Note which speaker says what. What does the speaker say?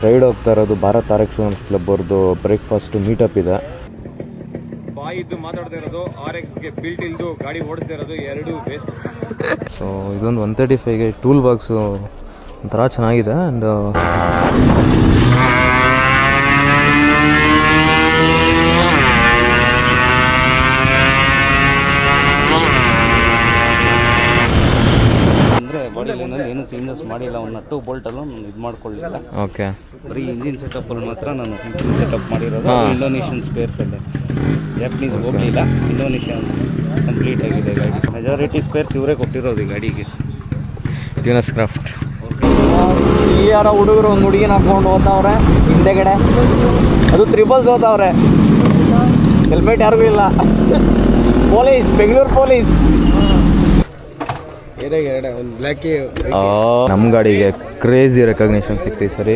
Speaker 1: Ride ಹೋಗ್ತಾ ಇರೋದು Bharat RX Women's Club ಅವ್ರದ್ದು ಬ್ರೇಕ್ಫಾಸ್ಟ್ ಮೀಟಪ್ ಇದೆ.
Speaker 2: ಬಾಯಿದ್ದು ಮಾತಾಡ್ತಾ ಇರೋದು RXಗೆ ಬಿಲ್ಟ್ ಇಲ್ದು ಗಾಡಿ ಓಡಿಸ್ತಾ ಇರೋದು ಎರಡು ವೇಸ್ಟ್.
Speaker 1: ಸೊ ಇದೊಂದು 135ಗೆ ಟೂಲ್ ಬಾಕ್ಸು ಒಂಥರ ಚೆನ್ನಾಗಿದೆ. ಆ್ಯಂಡ್
Speaker 3: ಅಂದರೆ ಬಾಡಿ ಲೈನಲ್ಲಿ ಏನೂ ಚೇಂಜಸ್ ಮಾಡಿಲ್ಲ. ಒಂದು ನಟ್ಟು ಬೋಲ್ಟಲ್ಲೂ ನಾನು ಇದು ಮಾಡ್ಕೊಳ್ಳಿಲ್ಲ.
Speaker 1: ಓಕೆ,
Speaker 3: ಬರೀ ಇಂಜಿನ್ ಸೆಟಪ್ಪಲ್ಲಿ ಮಾತ್ರ ನಾನು ಇಂಜಿನ್ ಸೆಟಪ್ ಮಾಡಿರೋದು. ಇಂಡೋನೇಷಿಯನ್ ಸ್ಪೇರ್ಸಲ್ಲೇ, ಜಾಪನೀಸ್ ಹೋಗಲಿಲ್ಲ, ಇಂಡೋನೇಷಿಯನ್ ಕಂಪ್ಲೀಟ್ ಆಗಿದೆ ಗಾಡಿ. ಮೆಜಾರಿಟಿ ಸ್ಪೇರ್ಸ್ ಇವರೇ ಕೊಟ್ಟಿರೋದು ಈ ಗಾಡಿಗೆ.
Speaker 1: ಜ್ಯೂನಸ್ ಕ್ರಾಫ್ಟ್.
Speaker 4: ಈ ಯಾರೋ ಹುಡುಗರು ಒಂದು ಹುಡುಗಿನ ಹಾಕೊಂಡು ಹೋಗ್ತಾವ್ರೆ ಹಿಂದೆಗಡೆ, ಅದು ತ್ರಿಬಲ್ಸ್ ಹೋಗ್ತಾವ್ರೆ, ಹೆಲ್ಮೆಟ್ ಯಾರಿಗೂ ಇಲ್ಲ. Police, Bengaluru police.
Speaker 1: ನಮ್ಮ ಗಾಡಿಗೆ ಕ್ರೇಜಿ ರೆಕಗ್ನಿಷನ್ ಸಿಕ್ತಿ ಸರಿ.